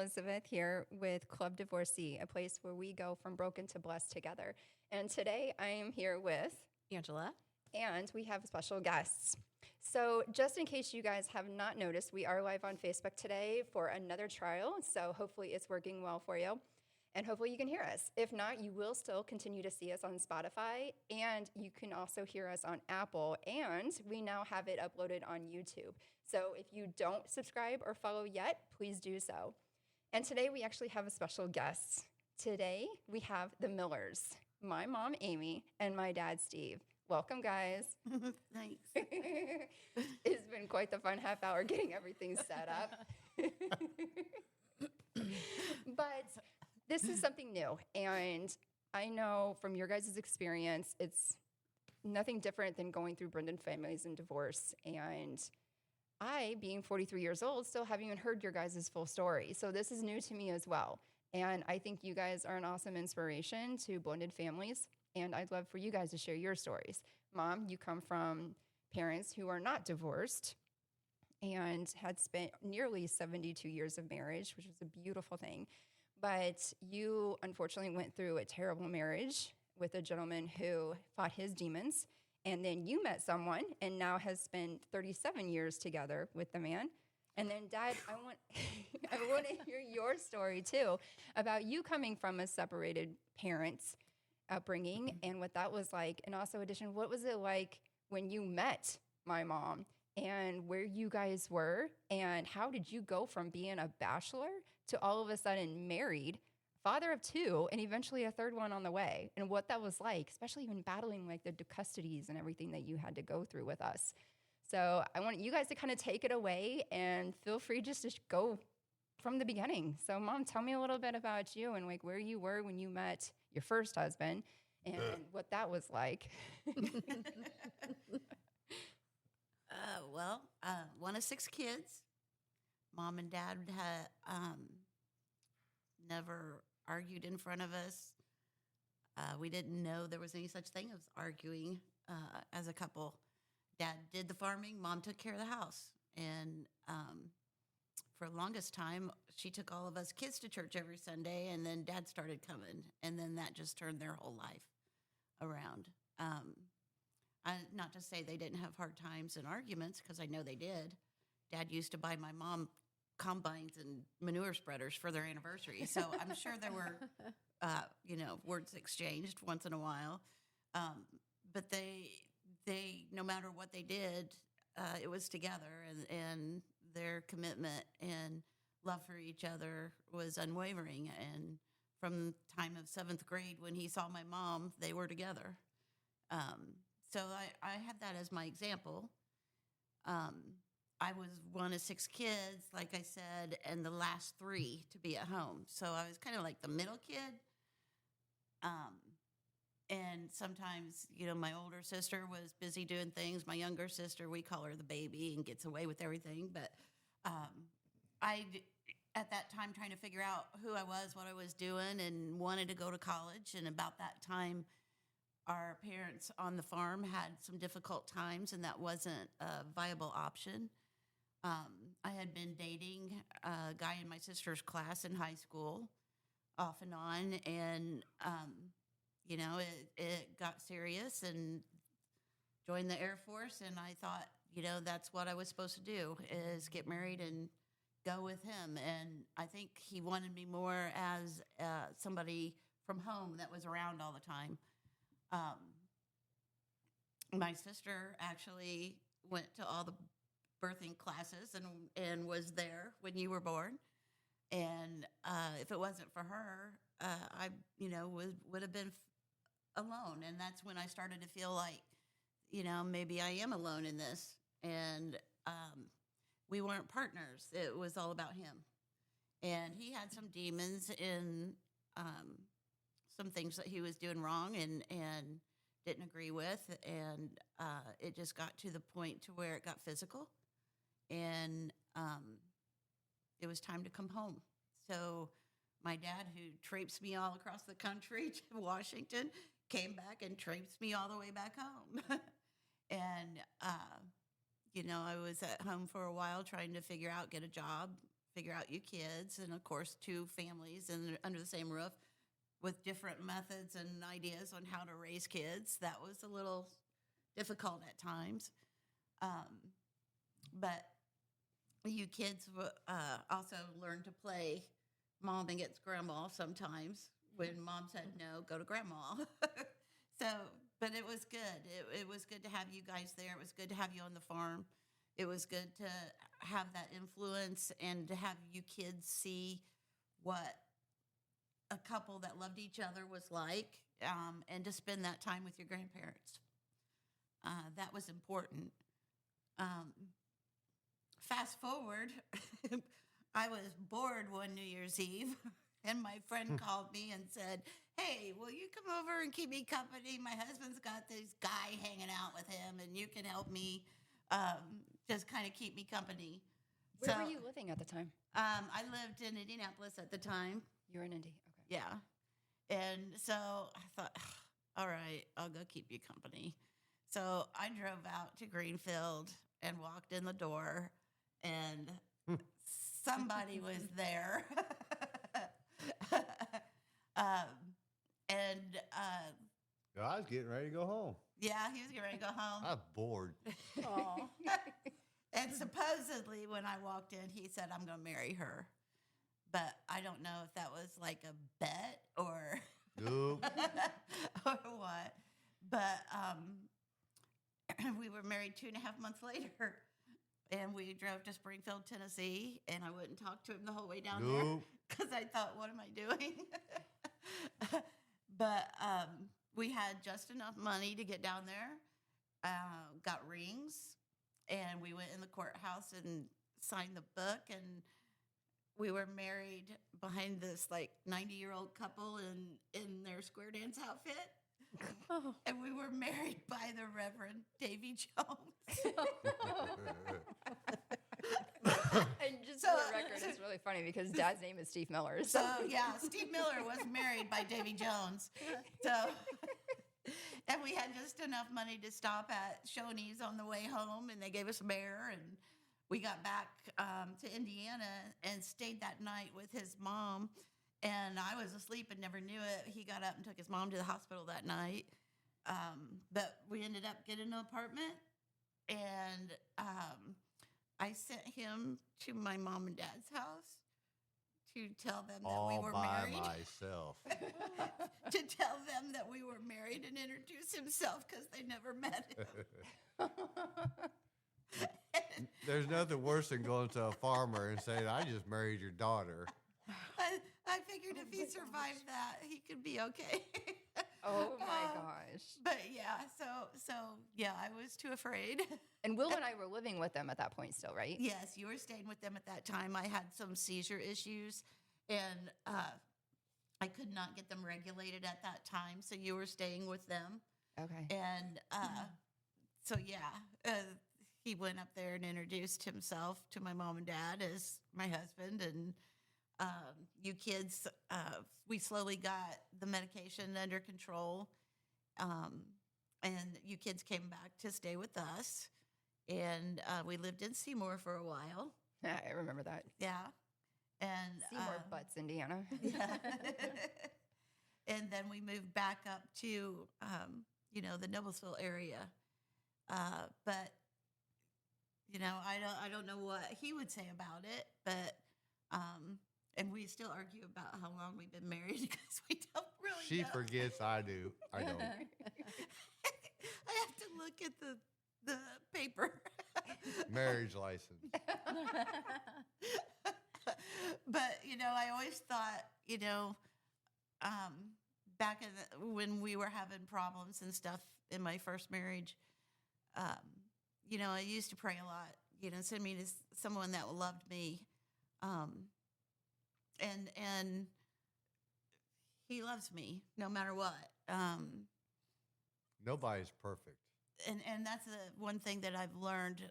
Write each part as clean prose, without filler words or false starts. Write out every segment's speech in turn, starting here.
Elizabeth here with Club Divorcee, a place where we go from broken to blessed together. And today I am here with Angela. and we have special guests. So, just in case you guys have not noticed, we are live on Facebook today for another trial. So, hopefully, it's working well for you. And hopefully, you can hear us. If not, you will still continue to see us on Spotify. And you can also hear us on Apple. And we now have it uploaded on YouTube. So, if you don't subscribe or follow yet, please do so. And today, we actually have a special guest. Today, we have the Millers, my mom, Amy, and my dad, Steve. Welcome, guys. Thanks. It's been quite the fun half hour getting everything set up. But this is something new. And I know from your guys' experience, it's nothing different than going through blended families and divorce. And I, being 43 years old, still haven't even heard your guys' full story. So this is new to me as well. And I think you guys are an awesome inspiration to blended families. And I'd love for you guys to share your stories. Mom, you come from parents who are not divorced and had spent nearly 72 years of marriage, which was a beautiful thing. But you unfortunately went through a terrible marriage with a gentleman who fought his demons. And then you met someone and now has spent 37 years together with the man. And then, Dad, I want to hear your story, too, about you coming from a separated parents upbringing and what that was like. And also, what was it like when you met my mom and where you guys were? And how did you go from being a bachelor to all of a sudden married, father of two, and eventually a third one on the way? And what that was like, especially even battling like the custodies and everything that you had to go through with us. So I want you guys to kind of take it away and feel free just to go from the beginning. So, Mom, tell me a little bit about you and like where you were when you met your first husband and what that was like. One of 6 kids. Mom and Dad had never argued in front of us. We didn't know there was any such thing as arguing as a couple. Dad did the farming. Mom took care of the house. And for the longest time, she took all of us kids to church every Sunday, and then Dad started coming, and then that just turned their whole life around. Not to say they didn't have hard times and arguments, because I know they did. Dad used to buy my mom combines and manure spreaders for their anniversary, so I'm sure there were, words exchanged once in a while. But they, no matter what they did, it was together, and their commitment and love for each other was unwavering. And from the time of 7th grade, when he saw my mom, they were together. So I have that as my example. I was one of 6 kids, like I said, and the last 3 to be at home. So I was kind of like the middle kid. And sometimes, my older sister was busy doing things. My younger sister, we call her the baby and gets away with everything. But at that time, trying to figure out who I was, what I was doing, and wanted to go to college. And about that time, our parents on the farm had some difficult times, and that wasn't a viable option. I had been dating a guy in my sister's class in high school, off and on, and it got serious and joined the Air Force, and I thought, that's what I was supposed to do, is get married and go with him. And I think he wanted me more as somebody from home that was around all the time. My sister actually went to all the birthing classes and was there when you were born. And if it wasn't for her, I would have been alone. And that's when I started to feel like, maybe I am alone in this. And we weren't partners. It was all about him. And he had some demons in some things that he was doing wrong and didn't agree with. And it just got to the point to where it got physical. And it was time to come home. So my dad, who traipsed me all across the country to Washington, came back and traipsed me all the way back home. And, I was at home for a while trying to figure out, get a job, figure out you kids, and of course, two families and under the same roof with different methods and ideas on how to raise kids. That was a little difficult at times. But you kids also learn to play mom against grandma sometimes. When mom said no, go to grandma. So, but it was good. It was good to have you guys there. It was good to have you on the farm. It was good to have that influence and to have you kids see what a couple that loved each other was like, and to spend that time with your grandparents. That was important. Fast forward, I was bored one New Year's Eve, and my friend called me and said, "Hey, will you come over and keep me company? My husband's got this guy hanging out with him, and you can help me just kind of keep me company." Where were you living at the time? I lived in Indianapolis at the time. You were in Indy. Okay. Yeah. And so I thought, all right, I'll go keep you company. So I drove out to Greenfield and walked in the door, and somebody was there. I was getting ready to go home. Yeah, he was getting ready to go home. I was bored. Oh. And supposedly when I walked in, he said, "I'm going to marry her." But I don't know if that was like a bet or Nope. or what. But we were married 2.5 months later, and we drove to Springfield, Tennessee, and I wouldn't talk to him the whole way down there Nope. because I thought, what am I doing? But we had just enough money to get down there, got rings, and we went in the courthouse and signed the book, and we were married behind this like 90-year-old couple in their square dance outfit. Oh. And we were married by the Reverend Davy Jones. And just So, for the record, it's really funny because Dad's name is Steve Miller. So yeah, Steve Miller was married by Davy Jones. So, and we had just enough money to stop at Shoney's on the way home, and they gave us a bear, and we got back to Indiana and stayed that night with his mom. And I was asleep and never knew it. He got up and took his mom to the hospital that night. But we ended up getting an apartment, and I sent him to my mom and dad's house to tell them that we All were by married. myself. To tell them that we were married and introduce himself because they never met him. There's nothing worse than going to a farmer and saying, "I just married your daughter." I figured if he survived that, he could be okay. Oh my gosh. But yeah, so yeah, I was too afraid. And Will and I were living with them at that point still, right? Yes, you were staying with them at that time. I had some seizure issues, and I could not get them regulated at that time. So you were staying with them. Okay. And so, yeah, he went up there and introduced himself to my mom and dad as my husband. And you kids, we slowly got the medication under control. And you kids came back to stay with us. And we lived in Seymour for a while. Yeah, I remember that. Yeah. And Seymour Butts, Indiana. yeah. And then we moved back up to, the Noblesville area. But, I don't know what he would say about it, but, and we still argue about how long we've been married because we don't really She know. forgets. I do. I don't. I have to look at the paper. Marriage license. But, I always thought, back when we were having problems and stuff in my first marriage, I used to pray a lot, send me to someone that loved me. And he loves me no matter what. Nobody's perfect. And that's the one thing that I've learned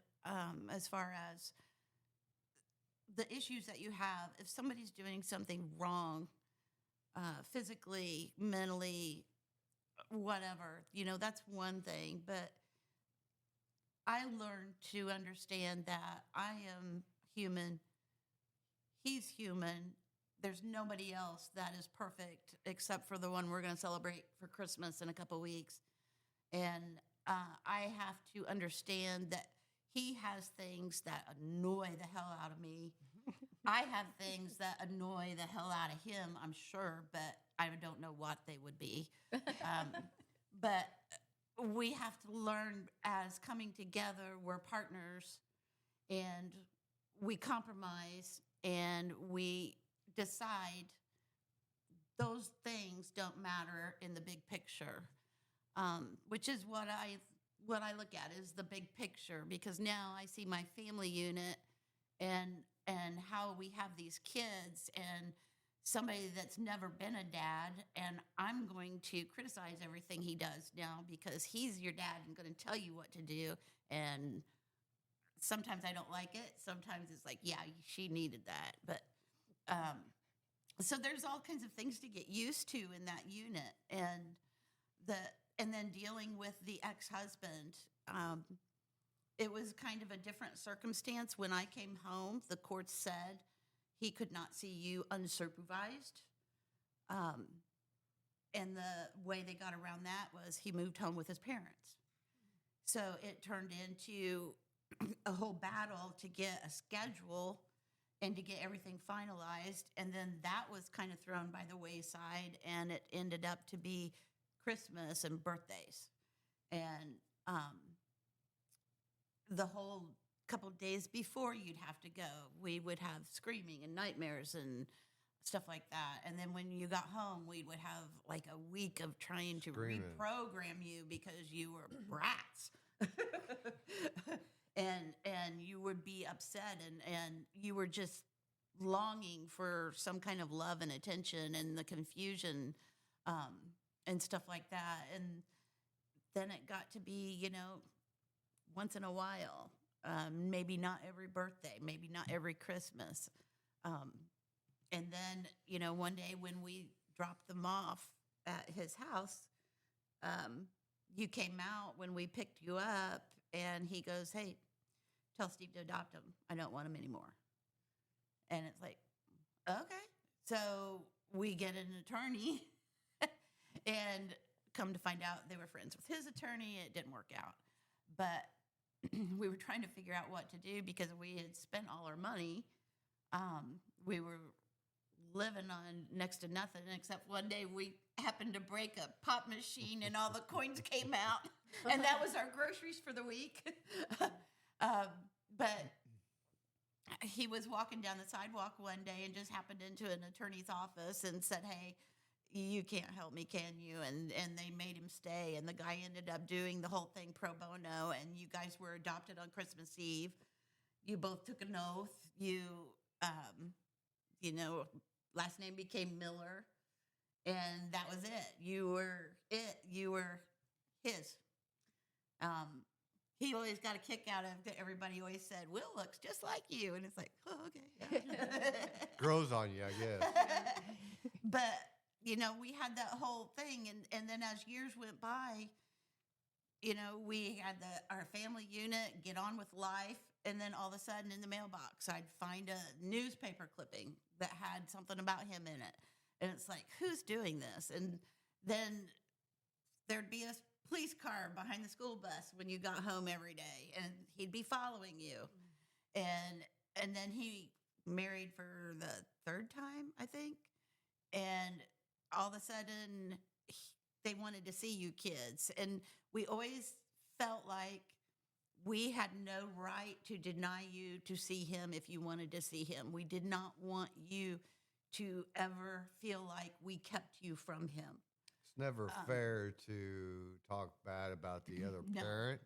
as far as the issues that you have. If somebody's doing something wrong, physically, mentally, whatever, that's one thing. But I learned to understand that I am human. he's human. There's nobody else that is perfect except for the one we're going to celebrate for Christmas in a couple weeks. And I have to understand that he has things that annoy the hell out of me. I have things that annoy the hell out of him, I'm sure, but I don't know what they would be. But we have to learn as coming together, we're partners, and we compromise and we decide those things don't matter in the big picture, which is what I look at is the big picture, because now I see my family unit and how we have these kids and somebody that's never been a dad, and I'm going to criticize everything he does now because he's your dad and going to tell you what to do. And sometimes I don't like it. Sometimes it's like, yeah, she needed that. But so there's all kinds of things to get used to in that unit, and then dealing with the ex-husband. It was kind of a different circumstance. When I came home, the court said he could not see you unsupervised. And the way they got around that was he moved home with his parents. So it turned into a whole battle to get a schedule and to get everything finalized. And then that was kind of thrown by the wayside, and it ended up to be Christmas and birthdays. And the whole couple of days before you'd have to go, we would have screaming and nightmares and stuff like that. And then when you got home, we would have like a week of trying to reprogram you because you were brats. and you would be upset and you were just longing for some kind of love and attention, and the confusion and stuff like that. And then it got to be, once in a while, maybe not every birthday, maybe not every Christmas. And then, one day when we dropped them off at his house, you came out when we picked you up, and he goes, "Hey, tell Steve to adopt him. I don't want him anymore." And it's like, okay. So we get an attorney and come to find out they were friends with his attorney. It didn't work out. But we were trying to figure out what to do because we had spent all our money. We were living on next to nothing, except one day we happened to break a pop machine and all the coins came out. And that was our groceries for the week. But he was walking down the sidewalk one day and just happened into an attorney's office and said, "Hey, you can't help me, can you?" And they made him stay. And the guy ended up doing the whole thing pro bono. And you guys were adopted on Christmas Eve. You both took an oath. Last name became Miller. And that was it. You were it. You were his. He always got a kick out of it. Everybody always said, "Will looks just like you." And it's like, oh, okay. Yeah. Grows on you, I guess. But, we had that whole thing. And then as years went by, we had our family unit get on with life. And then all of a sudden in the mailbox, I'd find a newspaper clipping that had something about him in it. And it's like, who's doing this? And then there'd be a police car behind the school bus when you got home every day, and he'd be following you. And then he married for the third time, I think. And all of a sudden they wanted to see you kids. And we always felt like we had no right to deny you to see him if you wanted to see him. We did not want you to ever feel like we kept you from him. It's never fair to talk bad about the other parent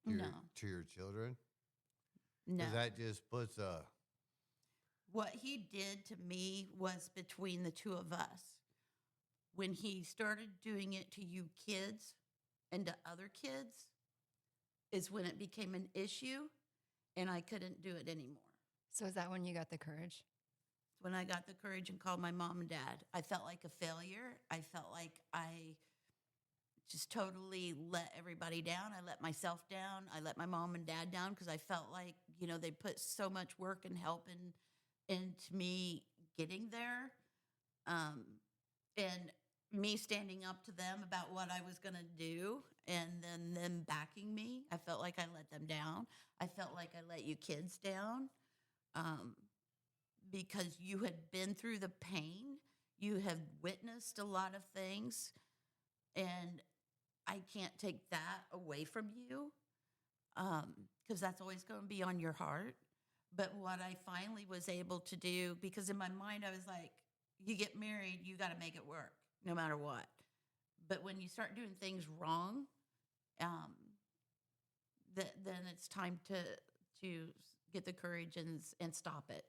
to your children. No. Because that just puts a... What he did to me was between the two of us. When he started doing it to you kids and to other kids is when it became an issue, and I couldn't do it anymore. So is that when you got the courage? When I got the courage and called my mom and dad. I felt like a failure. I felt like I just totally let everybody down. I let myself down. I let my mom and dad down because I felt like, they put so much work and help into me getting there, and me standing up to them about what I was going to do, and then them backing me. I felt like I let them down. I felt like I let you kids down, because you had been through the pain. You have witnessed a lot of things, and I can't take that away from you, because that's always going to be on your heart. But what I finally was able to do, because in my mind I was like, you get married, you got to make it work no matter what. But when you start doing things wrong, then it's time to get the courage and stop it.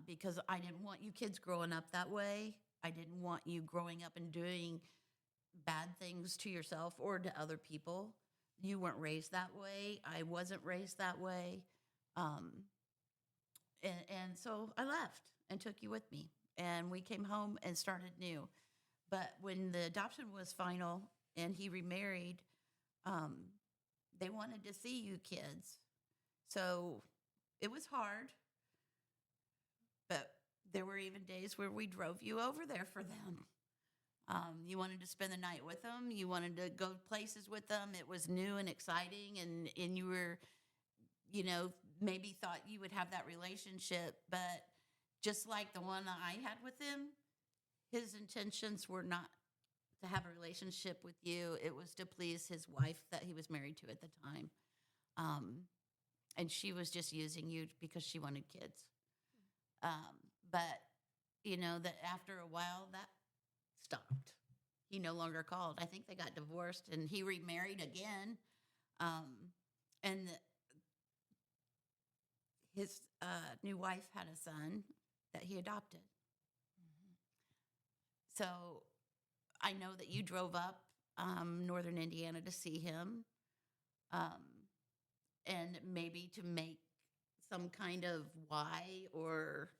Because I didn't want you kids growing up that way. I didn't want you growing up and doing bad things to yourself or to other people. You weren't raised that way. I wasn't raised that way. And so I left and took you with me. And we came home and started new. But when the adoption was final and he remarried, they wanted to see you kids. So it was hard. But there were even days where we drove you over there for them. You wanted to spend the night with them. You wanted to go places with them. It was new and exciting. And you were, maybe thought you would have that relationship. But just like the one I had with him, his intentions were not to have a relationship with you. It was to please his wife that he was married to at the time. And she was just using you because she wanted kids. But, that after a while, that stopped. He no longer called. I think they got divorced, and he remarried again. And his new wife had a son that he adopted. So I know that you drove up northern Indiana to see him, and maybe to make some kind of why, or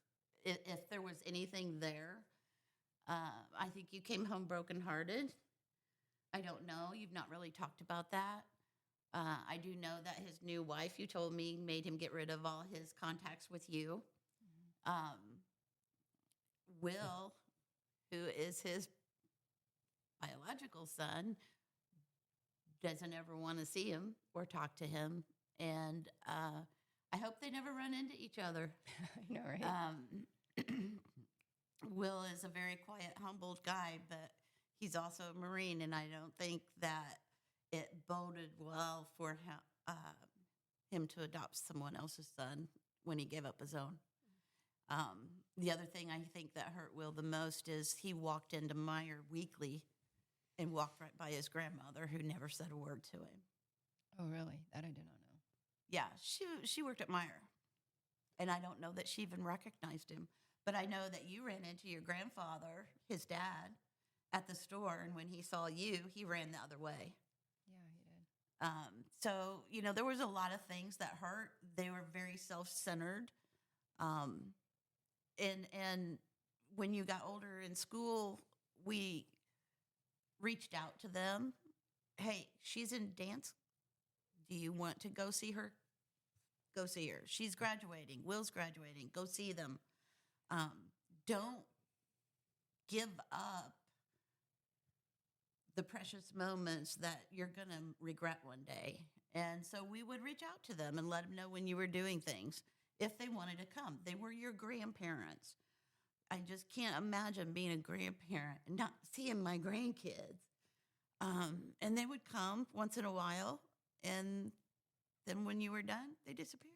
if there was anything there. I think you came home brokenhearted. I don't know. You've not really talked about that. I do know that his new wife, you told me, made him get rid of all his contacts with you. Will, who is his biological son, doesn't ever want to see him or talk to him. And I hope they never run into each other. I know, right? Will is a very quiet, humbled guy, but he's also a Marine, and I don't think that it boded well for him to adopt someone else's son when he gave up his own. The other thing I think that hurt Will the most is he walked into Meyer weekly and walked right by his grandmother, who never said a word to him. Oh, really? That I did not know. Yeah, she worked at Meyer, and I don't know that she even recognized him. But I know that you ran into your grandfather, his dad, at the store, and when he saw you, he ran the other way. Yeah, he did. So, there was a lot of things that hurt. They were very self-centered. And when you got older in school, we reached out to them. Hey, she's in dance. Do you want to go see her? Go see her. She's graduating. Will's graduating. Go see them. Don't give up the precious moments that you're going to regret one day. And so we would reach out to them and let them know when you were doing things, if they wanted to come. They were your grandparents. I just can't imagine being a grandparent and not seeing my grandkids. And they would come once in a while, and then when you were done, they disappeared.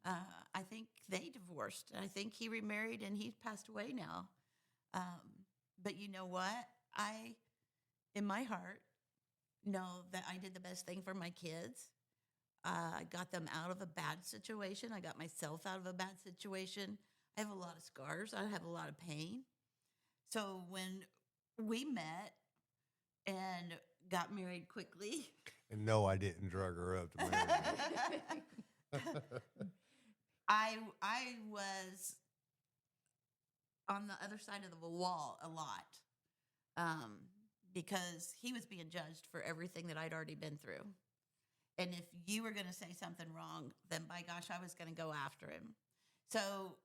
I think they divorced. I think he remarried, and he's passed away now. But you know what? I, in my heart, know that I did the best thing for my kids. I got them out of a bad situation. I got myself out of a bad situation. I have a lot of scars. I have a lot of pain. So when we met and got married quickly. And no, I didn't drug her up to marry me. I was on the other side of the wall a lot, because he was being judged for everything that I'd already been through. And if you were going to say something wrong, then by gosh, I was going to go after him. So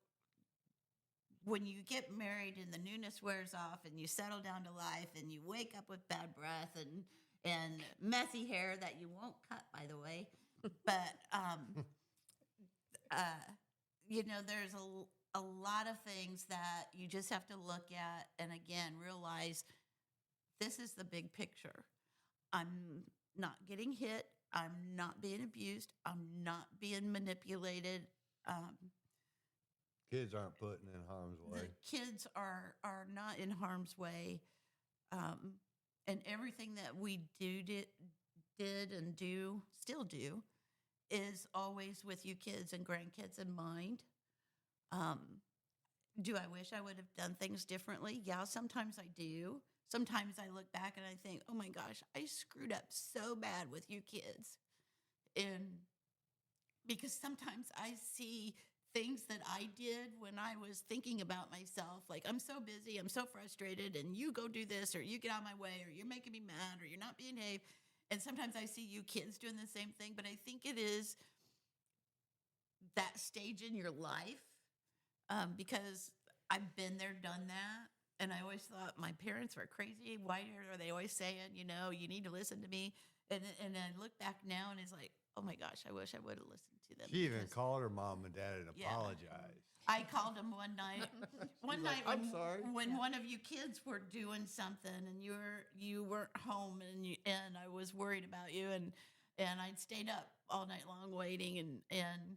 when you get married and the newness wears off and you settle down to life and you wake up with bad breath and messy hair that you won't cut, by the way, but there's a lot of things that you just have to look at and again realize this is the big picture. I'm not getting hit. I'm not being abused. I'm not being manipulated. Kids aren't put in harm's way. The kids are not in harm's way. And everything that we did and do, still do, is always with you kids and grandkids in mind. Do I wish I would have done things differently? Yeah, sometimes I do. Sometimes I look back and I think, oh my gosh, I screwed up so bad with you kids. And because sometimes I see things that I did when I was thinking about myself, like I'm so busy, I'm so frustrated, and you go do this, or you get out of my way, or you're making me mad, or you're not behaving. And sometimes I see you kids doing the same thing, but I think it is that stage in your life because I've been there, done that. And I always thought my parents were crazy. Why are they always saying, you need to listen to me? And I look back now and it's like, oh my gosh, I wish I would have listened to them. She even called her mom and dad and apologized. I called them one night. One night like, I'm sorry. When one of you kids were doing something and you weren't home and I was worried about you and I'd stayed up all night long waiting and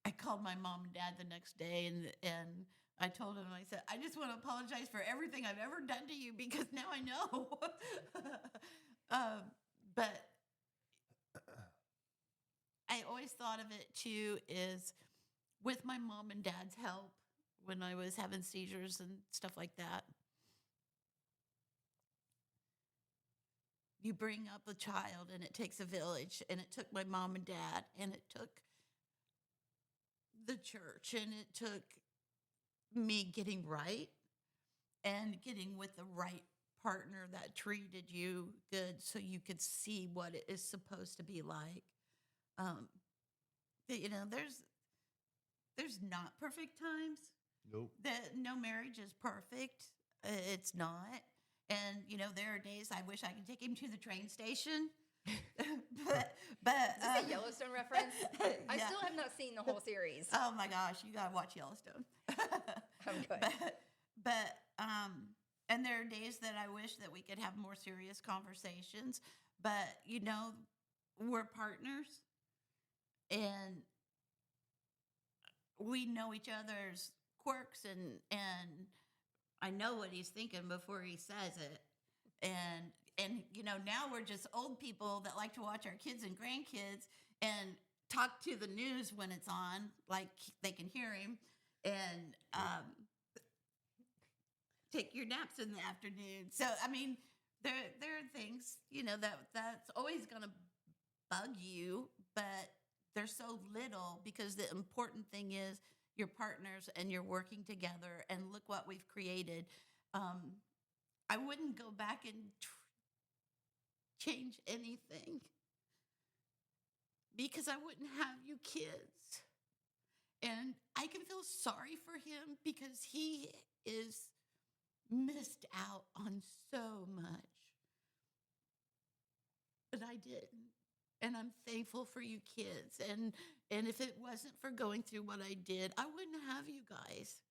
I called my mom and dad the next day and I told him, I said, I just want to apologize for everything I've ever done to you because now I know. But I always thought of it too is with my mom and dad's help when I was having seizures and stuff like that. You bring up a child and it takes a village, and it took my mom and dad, and it took the church, and it took me getting right and getting with the right partner that treated you good so you could see what it is supposed to be like. There's not perfect times. Nope. No marriage is perfect. It's not. And, there are days I wish I could take him to the train station. but Is this a Yellowstone reference? I still have not seen the whole series. Oh my gosh, you gotta watch Yellowstone. I'm good. And there are days that I wish that we could have more serious conversations. But we're partners, and we know each other's quirks, and I know what he's thinking before he says it. And now we're just old people that like to watch our kids and grandkids and talk to the news when it's on, like they can hear him, and take your naps in the afternoon. So, I mean, there are things, that's always going to bug you, but there's so little because the important thing is you're partners and you're working together, and look what we've created. I wouldn't go back and change anything because I wouldn't have you kids. And I can feel sorry for him because he is missed out on so much. But I didn't. And I'm thankful for you kids. And if it wasn't for going through what I did, I wouldn't have you guys.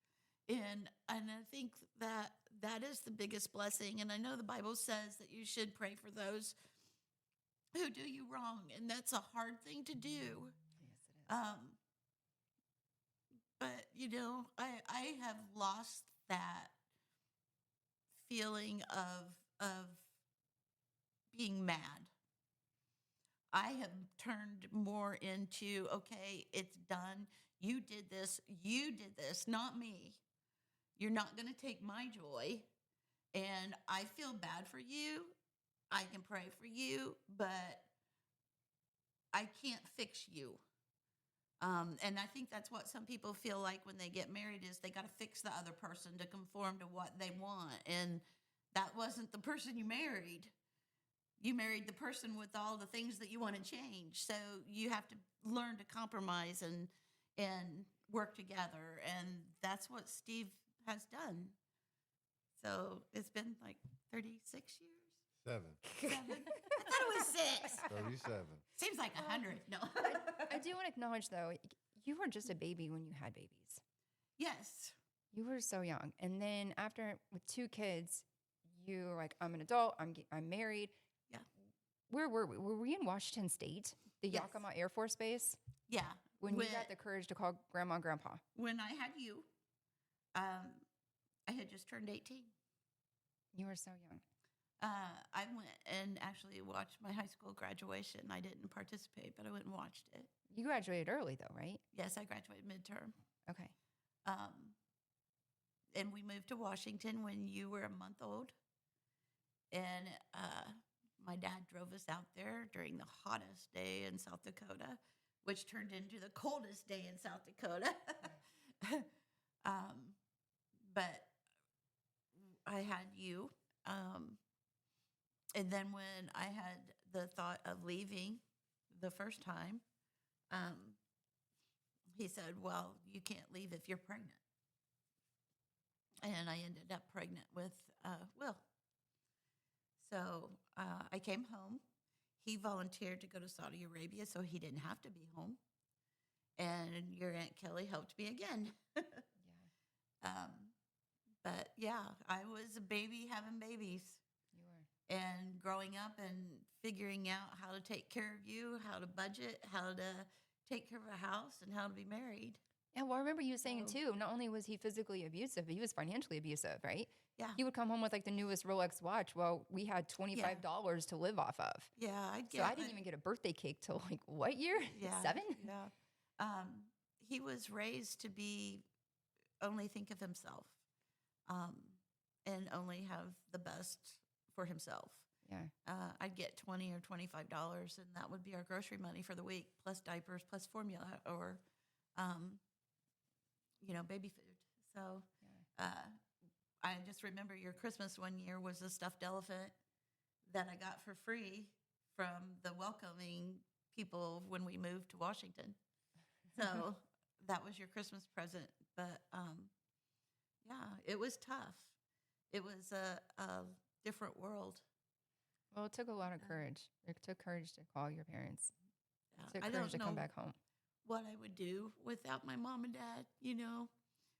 And I think that is the biggest blessing. And I know the Bible says that you should pray for those who do you wrong. And that's a hard thing to do. Yes, it is. But, I have lost that feeling of being mad. I have turned more into, okay, it's done. You did this, not me. You're not going to take my joy. And I feel bad for you. I can pray for you, but I can't fix you. And I think that's what some people feel like when they get married is they got to fix the other person to conform to what they want. And that wasn't the person you married. You married the person with all the things that you want to change. So you have to learn to compromise and work together, and that's what Steve has done. So it's been like 36 years. 7. 7. I thought it was 6. 37. Seems like 100. No. I do want to acknowledge, though, you were just a baby when you had babies. Yes. You were so young. And then after, with 2 kids, you were like, I'm an adult. I'm married. Yeah. Where were we? Were we in Washington State? The Yes. Yakima Air Force Base? Yeah. When you got the courage to call Grandma and Grandpa? When I had you, I had just turned 18. You were so young. I went and actually watched my high school graduation. I didn't participate, but I went and watched it. You graduated early, though, right? Yes, I graduated midterm. Okay. And we moved to Washington when you were a month old. And my dad drove us out there during the hottest day in South Dakota, which turned into the coldest day in South Dakota. But I had you. And then when I had the thought of leaving the first time, he said, well, you can't leave if you're pregnant. And I ended up pregnant with Will. So I came home. He volunteered to go to Saudi Arabia so he didn't have to be home. And your Aunt Kelly helped me again. Yeah. But yeah, I was a baby having babies. You were. And growing up and figuring out how to take care of you, how to budget, how to take care of a house, and how to be married. Yeah, well, I remember you saying, too, not only was he physically abusive, but he was financially abusive, right? Yeah. He would come home with, like, the newest Rolex watch. Well, we had $25 to live off of. Yeah, I didn't even get a birthday cake till, like, what year? Yeah. 7? Yeah. He was raised to be only think of himself, and only have the best for himself. Yeah. I'd get $20 or $25, and that would be our grocery money for the week, plus diapers, plus formula, or baby food. So I just remember your Christmas one year was a stuffed elephant that I got for free from the welcoming people when we moved to Washington. So that was your Christmas present. But yeah, it was tough. It was a different world. Well, it took a lot of courage. It took courage to call your parents. Yeah, It took courage to come back home. What I would do without my mom and dad.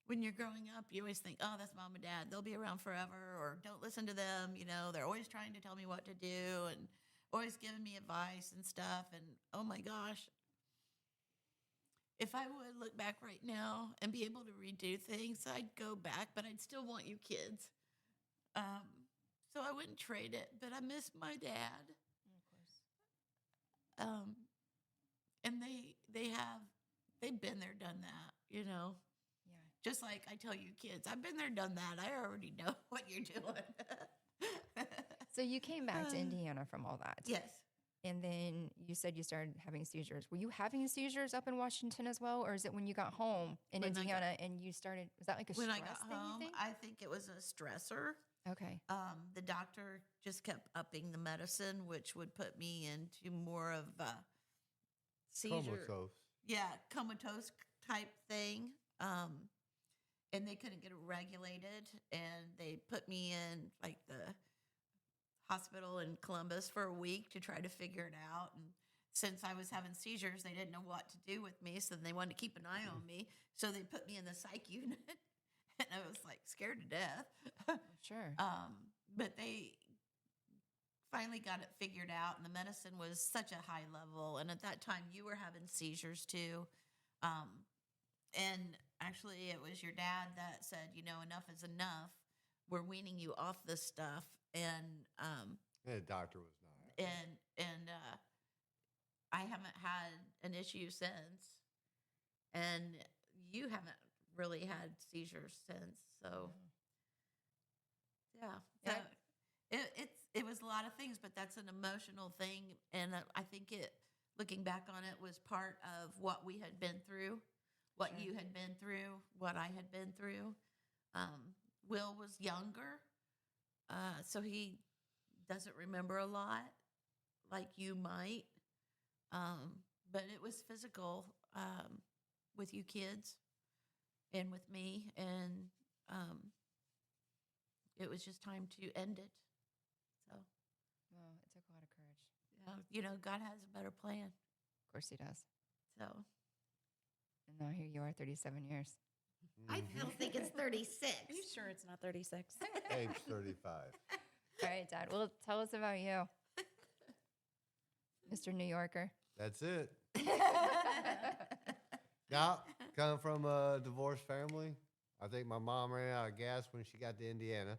When you're growing up, you always think, oh, that's mom and dad. They'll be around forever, or don't listen to them. They're always trying to tell me what to do and always giving me advice and stuff. And oh my gosh, if I would look back right now and be able to redo things, I'd go back, but I'd still want you kids. So I wouldn't trade it, but I miss my dad. Of course. And they've been there, done that, Yeah. Just like I tell you kids, I've been there, done that. I already know what you're doing. So you came back to Indiana from all that. Yes. And then you said you started having seizures. Were you having seizures up in Washington as well? Or is it when you got home in Indiana and you started, was that like a When stress I got thing, home, you think? I think it was a stressor. Okay. The doctor just kept upping the medicine, which would put me into more of a seizure. Comatose. Yeah, comatose type thing. And they couldn't get it regulated. And they put me in like the hospital in Columbus for a week to try to figure it out. And since I was having seizures, they didn't know what to do with me. So they wanted to keep an eye on me. So they put me in the psych unit. And I was like scared to death. Sure. But they finally got it figured out, and the medicine was such a high level. And at that time, you were having seizures too. And actually, it was your dad that said, enough is enough. We're weaning you off this stuff. And The doctor was not. and I haven't had an issue since, and you haven't really had seizures since. So yeah, it was a lot of things, but that's an emotional thing, and I think looking back on it, was part of what we had been through, what Sure. you had been through, what I had been through. Will was younger, so he doesn't remember a lot like you might, but it was physical with you kids. in with me, and it was just time to end it. So, Well, it took a lot of courage. God has a better plan. Of course he does. So, And now here you are, 37 years. I still think it's 36. Are you sure it's not 36? Age 35. All right, Dad. Well, tell us about you, Mr. New Yorker. That's it. Now, come from a divorced family. I think my mom ran out of gas when she got to Indiana.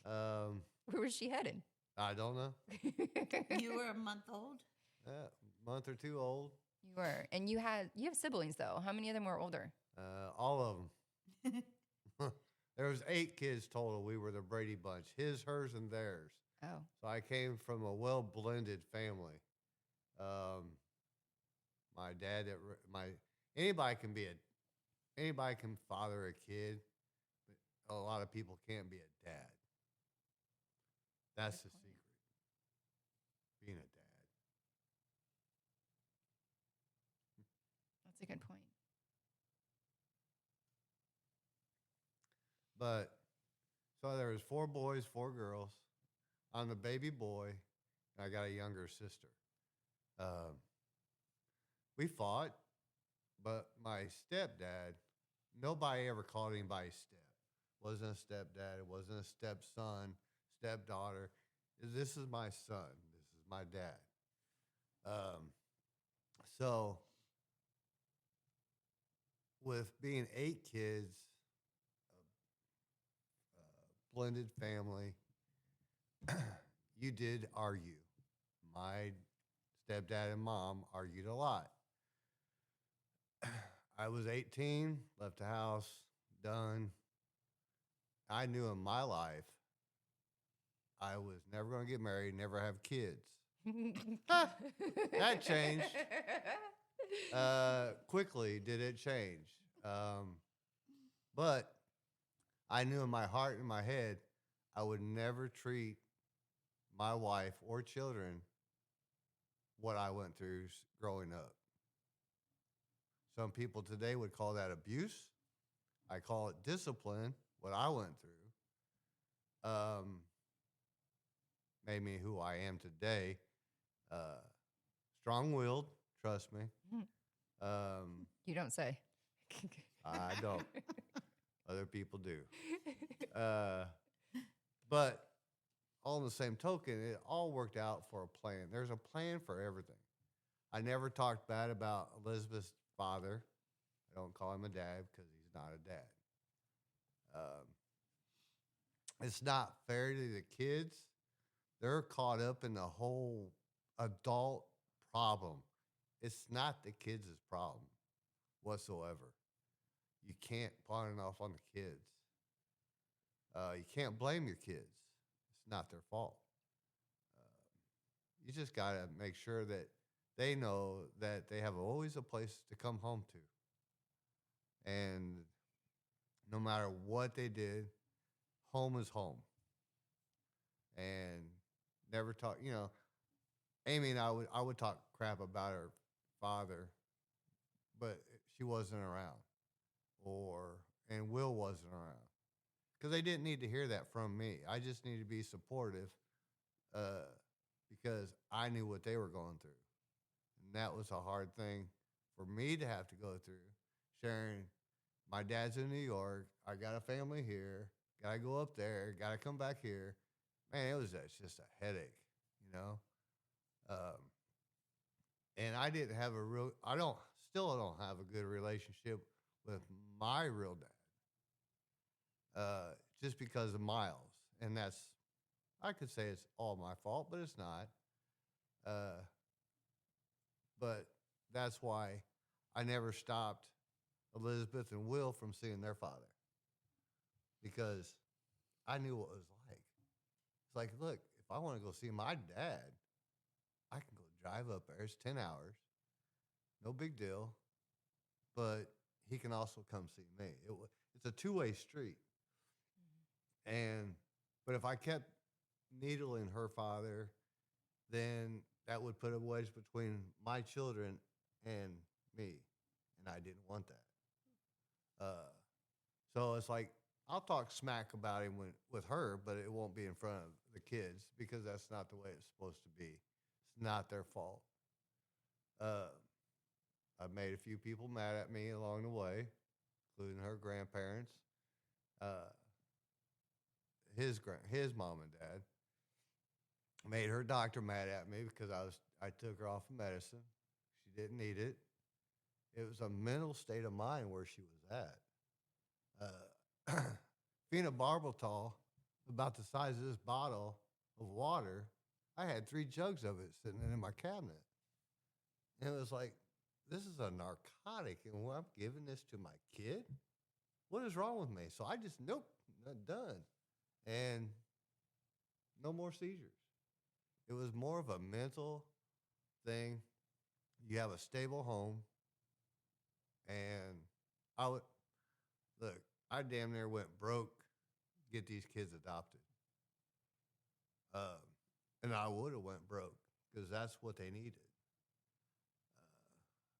Where was she headed? I don't know. You were a month old? Month or two old. You were, and you have siblings though. How many of them were older? All of them. There was 8 kids total. We were the Brady Bunch. His, hers, and theirs. Oh, So I came from a well-blended family. My dad, anybody can father a kid, but a lot of people can't be a dad. That's the secret. Being a dad. that's a good point. But so there was 4 boys, 4 girls. I'm the baby boy, and I got a younger sister. We fought, but my stepdad, nobody ever called anybody step. Wasn't a stepdad. It wasn't a stepson, stepdaughter. This is my son. This is my dad. So with being 8 kids, blended family, you did argue. My stepdad and mom argued a lot. I was 18, left the house, done. I knew in my life I was never going to get married, never have kids. That changed. Quickly did it change. But I knew in my heart and my head I would never treat my wife or children what I went through growing up. Some people today would call that abuse. I call it discipline, what I went through. Made me who I am today. Strong-willed, trust me. You don't say. I don't. Other people do. But all in the same token, it all worked out for a plan. There's a plan for everything. I never talked bad about Elizabeth's father. I don't call him a dad because he's not a dad. It's not fair to the kids. They're caught up in the whole adult problem. It's not the kids' problem whatsoever. You can't pawn it off on the kids. You can't blame your kids. It's not their fault. You just got to make sure that they know that they have always a place to come home to. And no matter what they did, home is home. And never talk, Amy and I would talk crap about her father, but she wasn't around. And Will wasn't around. Because they didn't need to hear that from me. I just needed to be supportive because I knew what they were going through. And that was a hard thing for me to have to go through. Sharing, my dad's in New York. I got a family here. Got to go up there. Got to come back here. Man, it was just a headache, And I didn't have still don't have a good relationship with my real dad. Just because of Miles. And I could say it's all my fault, but it's not. But that's why I never stopped Elizabeth and Will from seeing their father. Because I knew what it was like. It's like, look, if I want to go see my dad, I can go drive up there. It's 10 hours. No big deal. But he can also come see me. It's a two-way street. But if I kept needling her father, then that would put a wedge between my children and me. And I didn't want that. Uh, so it's like I'll talk smack about him with her, but it won't be in front of the kids because that's not the way it's supposed to be. It's not their fault. Uh, I've made a few people mad at me along the way, including her grandparents, uh, his mom and dad. Made her doctor mad at me because I took her off of medicine. She didn't need it. It was a mental state of mind where she was at. Phenobarbital, about the size of this bottle of water, I had 3 jugs of it sitting in my cabinet. And it was like, this is a narcotic, and I'm giving this to my kid? What is wrong with me? So I just, nope, not done. And no more seizures. It was more of a mental thing. You have a stable home, and I would, look, I damn near went broke to get these kids adopted. Um, and I would have went broke because that's what they needed.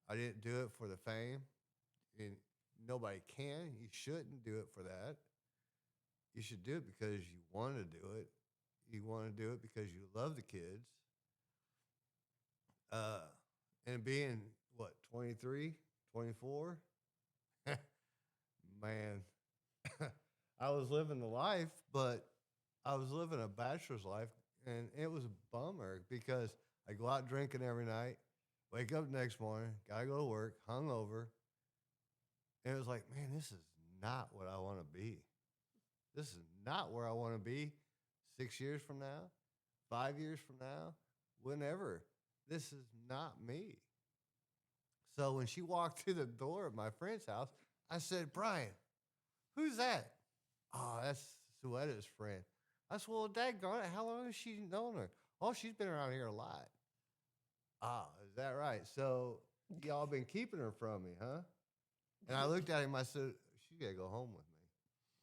I didn't do it for the fame, and nobody can. You shouldn't do it for that. You should do it because you want to do it. You want to do it because you love the kids. And being, 23, 24? Man, I was living the life, but I was living a bachelor's life, and it was a bummer because I go out drinking every night, wake up the next morning, gotta go to work, hungover, and it was like, man, this is not what I want to be. This is not where I want to be 6 years from now, 5 years from now, whenever. This is not me. So when she walked through the door of my friend's house, I said, Brian, who's that? Oh, that's Suetta's friend. I said, well, daggone it, how long has she known her? Oh, she's been around here a lot. Ah, is that right? So y'all been keeping her from me, huh? And I looked at him, I said, she got to go home with me.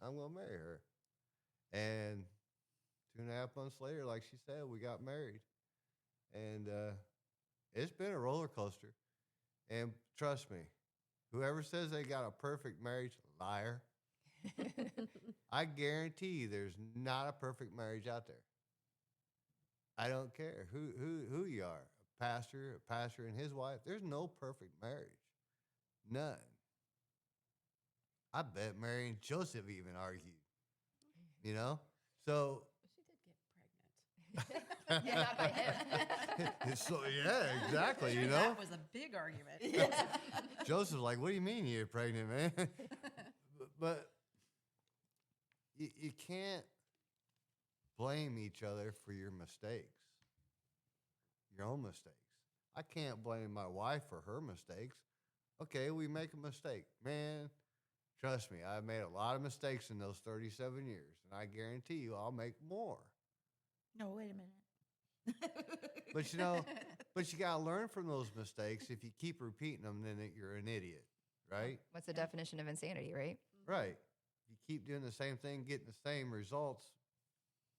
I'm going to marry her. And 2.5 months later, like she said, we got married. And it's been a roller coaster. And trust me, whoever says they got a perfect marriage, liar. I guarantee you there's not a perfect marriage out there. I don't care who you are, a pastor and his wife. There's no perfect marriage. None. I bet Mary and Joseph even argued, you know? So She did get pregnant. Yeah, not by him. so yeah, exactly, you know? That was a big argument. Joseph's like, what do you mean you're pregnant, man? but you can't blame each other for your mistakes, your own mistakes. I can't blame my wife for her mistakes. Okay, we make a mistake. Man, trust me, I've made a lot of mistakes in those 37 years, and I guarantee you I'll make more. No, wait a minute. But you got to learn from those mistakes. If you keep repeating them, then you're an idiot, right? What's the definition of insanity, right? Right. If you keep doing the same thing, getting the same results,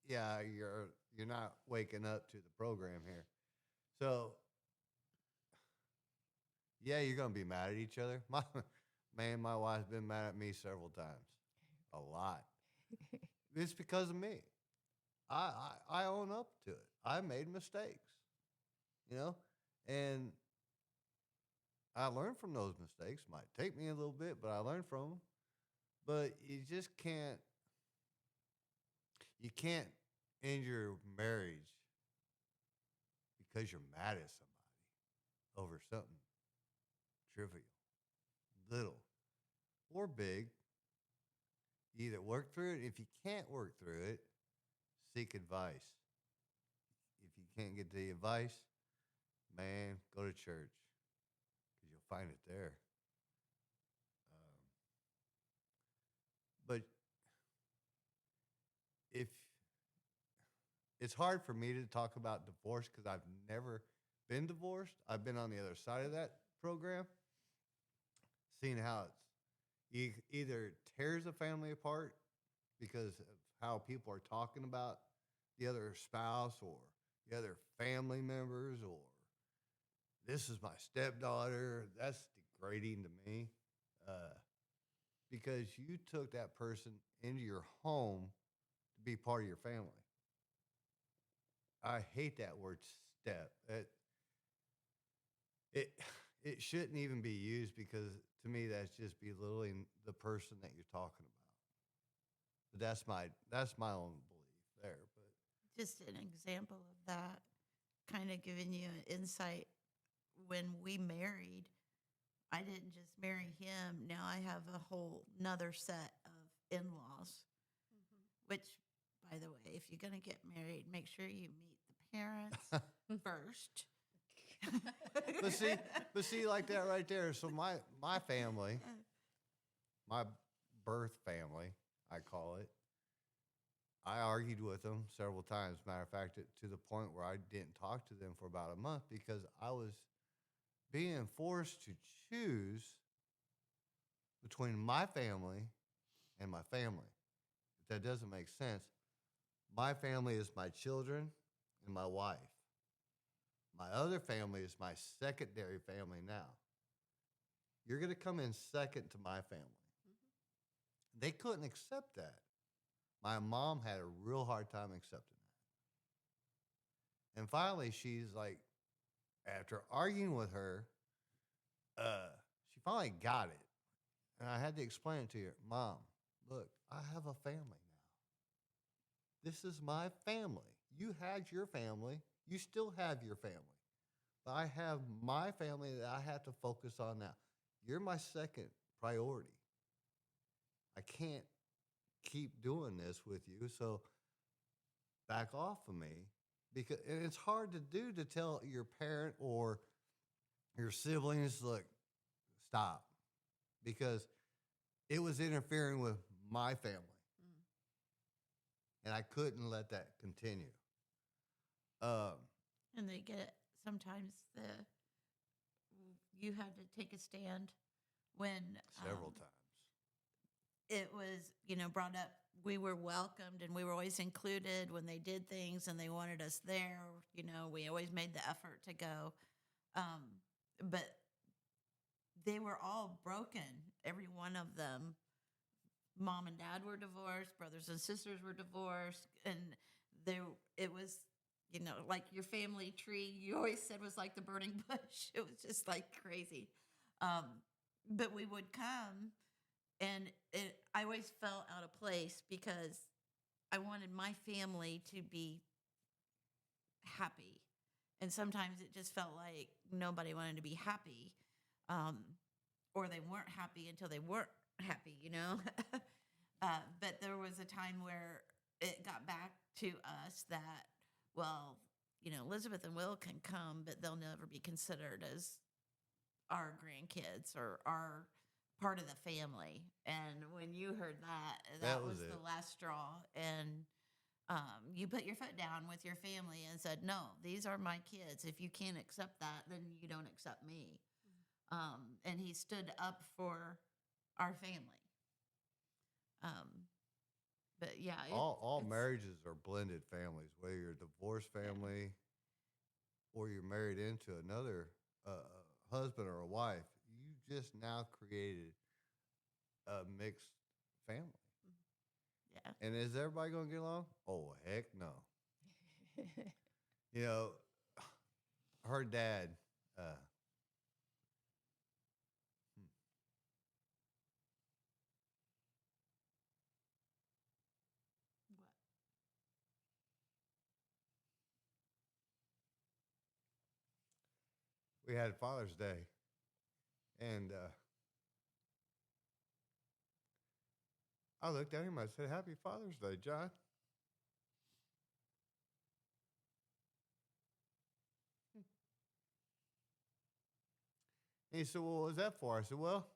yeah, you're not waking up to the program here. So, yeah, you're going to be mad at each other. My wife's been mad at me several times. A lot. It's because of me. I own up to it. I made mistakes, you know, and I learned from those mistakes. Might take me a little bit, but I learned from them. But you just can't end your marriage because you're mad at somebody over something trivial, little, or big. You either work through it. If you can't work through it, seek advice. If you can't get the advice, man, go to church because you'll find it there. But if it's hard for me to talk about divorce because I've never been divorced. I've been on the other side of that program, seeing how it's either tears a family apart because of how people are talking about the other spouse or the other family members, or this is my stepdaughter. That's degrading to me because you took that person into your home to be part of your family. I hate that word step. It it shouldn't even be used because to me that's just belittling the person that you're talking about. But that's my own belief there. But Just an example of that, kind of giving you an insight. When we married, I didn't just marry him. Now I have a whole nother set of in-laws, which, by the way, if you're going to get married, make sure you meet the parents first. but see, like that right there. So my family, my birth family, I call it. I argued with them several times. Matter of fact, to the point where I didn't talk to them for about a month because I was being forced to choose between my family and my family. If that doesn't make sense, my family is my children and my wife. My other family is my secondary family now. You're going to come in second to my family. They couldn't accept that. My mom had a real hard time accepting that. And finally, she's like, after arguing with her, she finally got it. And I had to explain it to her. Mom, look, I have a family now. This is my family. You had your family. You still have your family. But I have my family that I have to focus on now. You're my second priority. I can't keep doing this with you, so back off of me. Because and it's hard to do to tell your parent or your siblings, look, stop. Because it was interfering with my family. And I couldn't let that continue. And they get sometimes you had to take a stand when Several times. it was, brought up. We were welcomed and we were always included when they did things and they wanted us there. We always made the effort to go. But they were all broken. Every one of them. Mom and dad were divorced. Brothers and sisters were divorced. And it was, like your family tree, you always said was like the burning bush. It was just like crazy. But we would come. And I always felt out of place because I wanted my family to be happy. And sometimes it just felt like nobody wanted to be happy. Or they weren't happy until they weren't happy, But there was a time where it got back to us that, well, Elizabeth and Will can come, but they'll never be considered as our grandkids or our part of the family. And when you heard that was the last straw. And you put your foot down with your family and said, no, these are my kids. If you can't accept that, then you don't accept me. And he stood up for our family. But yeah, all marriages are blended families, whether you're a divorced family or you're married into another husband or a wife. You just now created a mixed family. Yeah. And is everybody going to get along? Oh, heck no. Her dad, we had Father's Day, and I looked at him. I said, "Happy Father's Day, John." And he said, "Well, what was that for?" I said, "Well,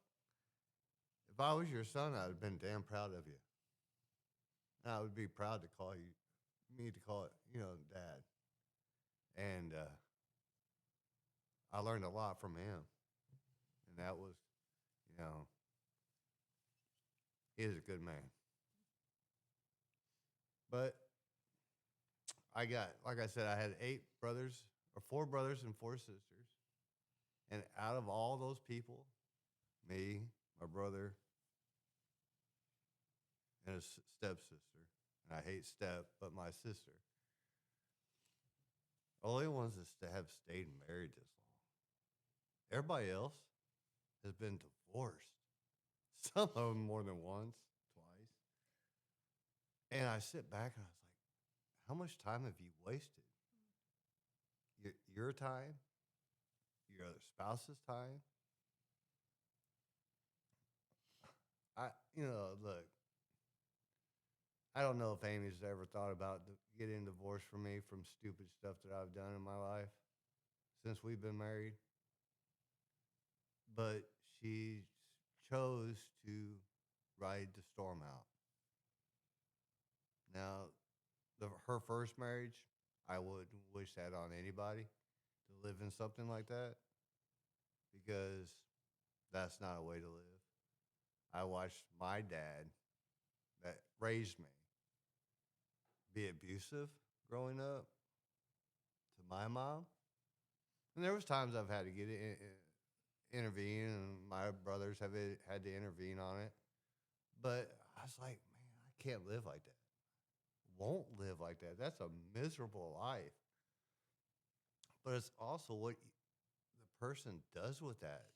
if I was your son, I'd have been damn proud of you. And I would be proud to call me to call it, Dad." And I learned a lot from him, and that was, he is a good man. But like I said, I had 4 brothers and 4 sisters. And out of all those people, me, my brother, and a stepsister. And I hate step, but my sister. Only ones that have stayed married this long. Everybody else has been divorced. Some of them more than once, twice. And I sit back and I was like, how much time have you wasted? Your time, your other spouse's time. Look, I don't know if Amy's ever thought about getting divorced from me from stupid stuff that I've done in my life since we've been married. But she chose to ride the storm out. Now, her first marriage, I wouldn't wish that on anybody to live in something like that because that's not a way to live. I watched my dad that raised me be abusive growing up to my mom. And there was times I've had to intervene, and my brothers have had to intervene on it. But I was like, man, I can't live like that. Won't live like that. That's a miserable life. But it's also what the person does with that.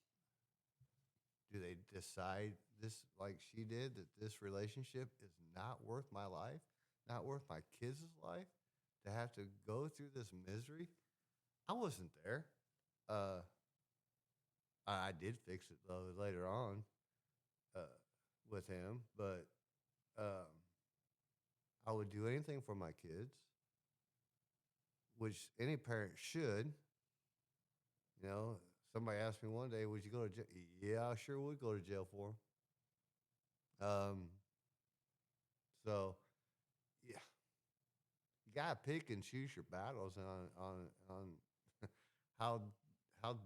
Do they decide this, like she did, that this relationship is not worth my life, not worth my kids' life, to have to go through this misery? I wasn't there. I did fix it, though, later on with him. But I would do anything for my kids, which any parent should. You know, somebody asked me one day, would you go to jail? Yeah, I sure would go to jail for them. So, yeah, you gotta pick and choose your battles on how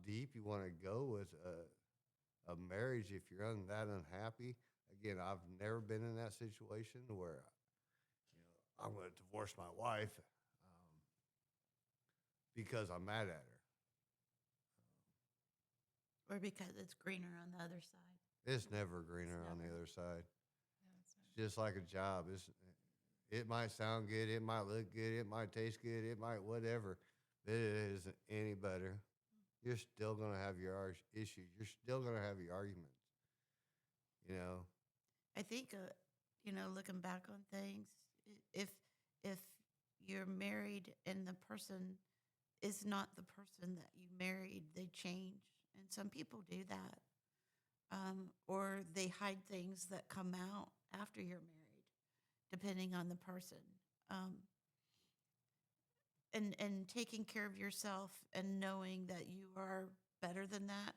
deep you want to go with a marriage if you're that unhappy. Again, I've never been in that situation where I'm going to divorce my wife because I'm mad at her. Or because it's greener on the other side. It's never greener on the other side. No, it's just like a job. It might sound good. It might look good. It might taste good. It might whatever. But it isn't any better. You're still going to have your issues. You're still going to have your arguments. I think, looking back on things, if you're married and the person is not the person that you married, they change. And some people do that. Or they hide things that come out after you're married, depending on the person. And taking care of yourself and knowing that you are better than that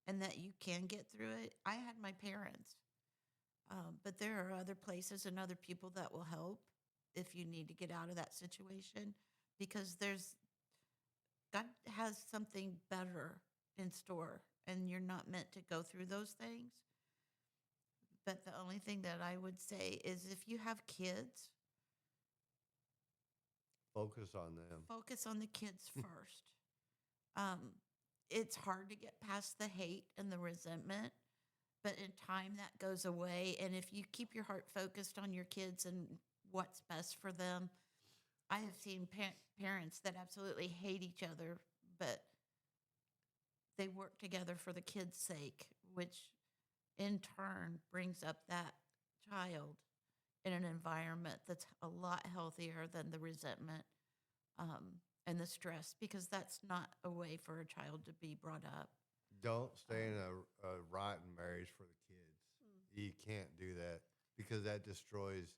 and that you can get through it. I had my parents, but there are other places and other people that will help if you need to get out of that situation, because God has something better in store, and you're not meant to go through those things. But the only thing that I would say is if you have kids, focus on them. Focus on the kids first. It's hard to get past the hate and the resentment, but in time that goes away. And if you keep your heart focused on your kids and what's best for them, I have seen parents that absolutely hate each other, but they work together for the kids' sake, which in turn brings up that child in an environment that's a lot healthier than the resentment and the stress, because that's not a way for a child to be brought up. Don't stay in a rotten marriage for the kids. You can't do that, because that destroys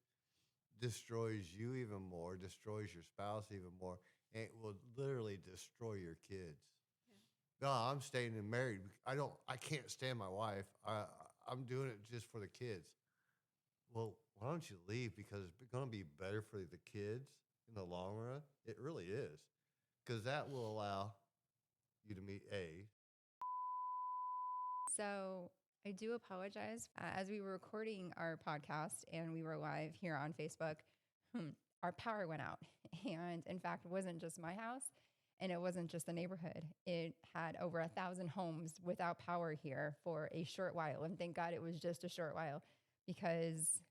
you even more, destroys your spouse even more, and it will literally destroy your kids. Yeah. No, I'm staying in married. I can't stand my wife. I'm doing it just for the kids. Well, why don't you leave? Because it's going to be better for the kids in the long run. It really is. Because that will allow you to meet A. So I do apologize. As we were recording our podcast and we were live here on Facebook, our power went out. And in fact, it wasn't just my house and it wasn't just the neighborhood. It had over 1,000 homes without power here for a short while. And thank God it was just a short while, because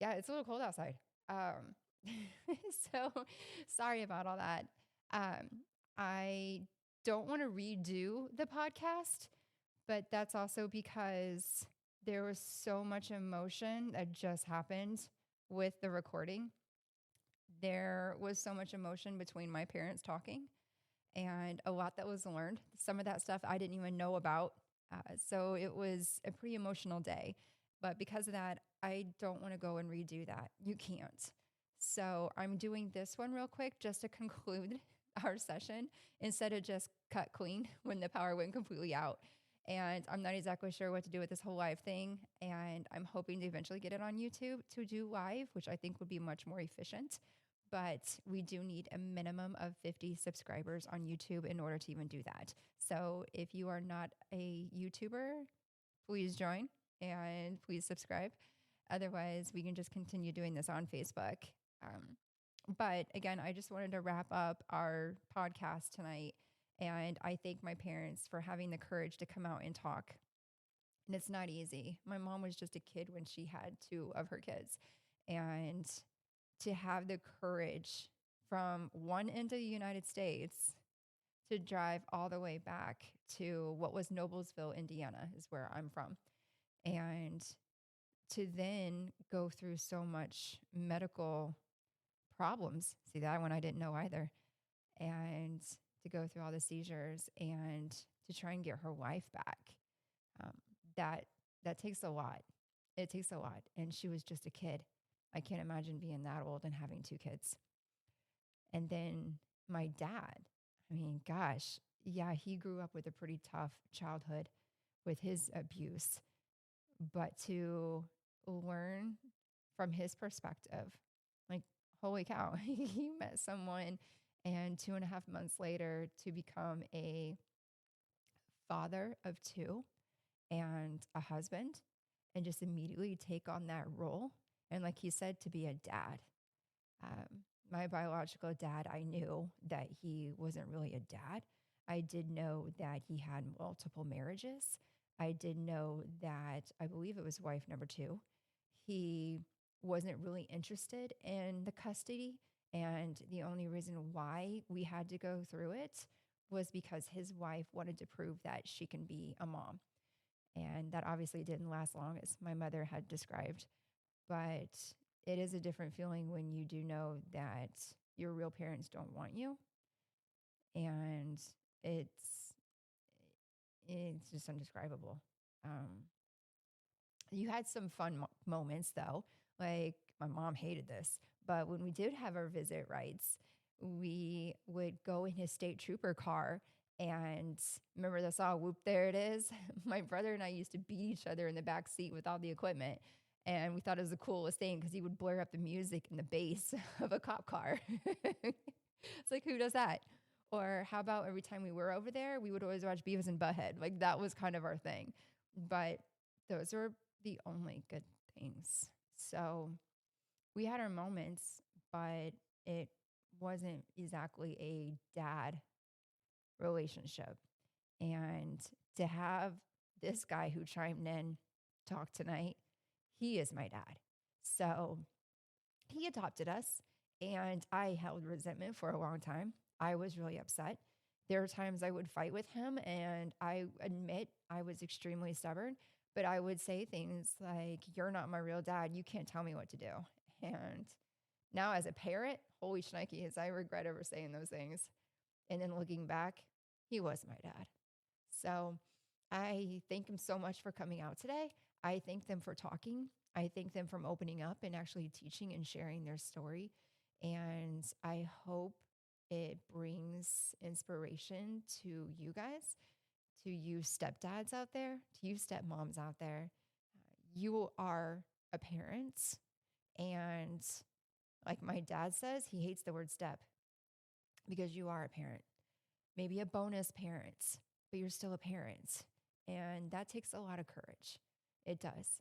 Yeah, it's a little cold outside. Um, so sorry about all that. I don't want to redo the podcast, but that's also because there was so much emotion that just happened with the recording. There was so much emotion between my parents talking and a lot that was learned. Some of that stuff I didn't even know about. So it was a pretty emotional day. But because of that, I don't want to go and redo that. You can't. So I'm doing this one real quick just to conclude our session instead of just cut clean when the power went completely out. And I'm not exactly sure what to do with this whole live thing. And I'm hoping to eventually get it on YouTube to do live, which I think would be much more efficient. But we do need a minimum of 50 subscribers on YouTube in order to even do that. So if you are not a YouTuber, please join and please subscribe. Otherwise, we can just continue doing this on Facebook. But again, I just wanted to wrap up our podcast tonight. And I thank my parents for having the courage to come out and talk. And it's not easy. My mom was just a kid when she had two of her kids. And to have the courage from one end of the United States to drive all the way back to what was Noblesville, Indiana, is where I'm from. And to then go through so much medical problems. See, that one I didn't know either. And to go through all the seizures and to try and get her wife back. Um, that that takes a lot. It takes a lot. And she was just a kid. I can't imagine being that old and having two kids. And then my dad, I mean, gosh, yeah, he grew up with a pretty tough childhood with his abuse. But to learn from his perspective, like, holy cow, he met someone and 2.5 months later to become a father of two and a husband and just immediately take on that role. And like he said, to be a dad. My biological dad, I knew that he wasn't really a dad. I did know that he had multiple marriages. I did know that I believe it was wife number two. He wasn't really interested in the custody. And the only reason why we had to go through it was because his wife wanted to prove that she can be a mom. And that obviously didn't last long, as my mother had described. But it is a different feeling when you do know that your real parents don't want you. And it's it's just indescribable. Um, you had some fun moments though. Like my mom hated this, but when we did have our visit rights, we would go in his state trooper car and remember the song "Whoop There It Is." My brother and I used to beat each other in the back seat with all the equipment, and we thought it was the coolest thing because he would blare up the music and the bass of a cop car. It's like, who does that? Or how about every time we were over there, we would always watch Beavis and Butthead. Like that was kind of our thing. But those were the only good things. So we had our moments, but it wasn't exactly a dad relationship. And to have this guy who chimed in talk tonight, he is my dad. So he adopted us, and I held resentment for a long time. I was really upset. There were times I would fight with him, and I admit I was extremely stubborn, but I would say things like, "You're not my real dad. You can't tell me what to do." And now, as a parent, holy shnikes, I regret ever saying those things. And then looking back, he was my dad. So I thank him so much for coming out today. I thank them for talking. I thank them from opening up and actually teaching and sharing their story. And I hope it brings inspiration to you guys, to you stepdads out there, to you stepmoms out there. You are a parent. And like my dad says, he hates the word step because you are a parent, maybe a bonus parent, but you're still a parent. And that takes a lot of courage. It does.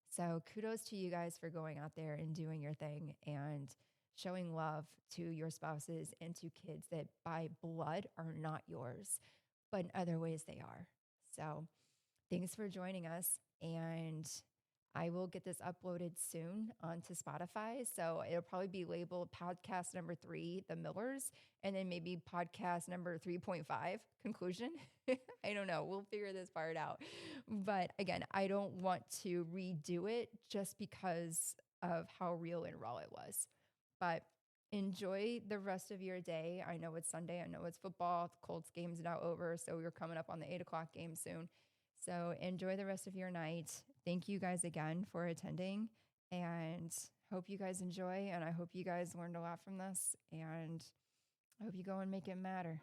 So kudos to you guys for going out there and doing your thing and showing love to your spouses and to kids that by blood are not yours, but in other ways they are. So thanks for joining us. And I will get this uploaded soon onto Spotify. So it'll probably be labeled podcast number 3, The Millers, and then maybe podcast number 3.5, Conclusion. I don't know. We'll figure this part out. But again, I don't want to redo it just because of how real and raw it was. But enjoy the rest of your day. I know it's Sunday. I know it's football. The Colts game's now over. So we're coming up on the 8 o'clock game soon. So enjoy the rest of your night. Thank you guys again for attending, and hope you guys enjoy. And I hope you guys learned a lot from this, and I hope you go and make it matter.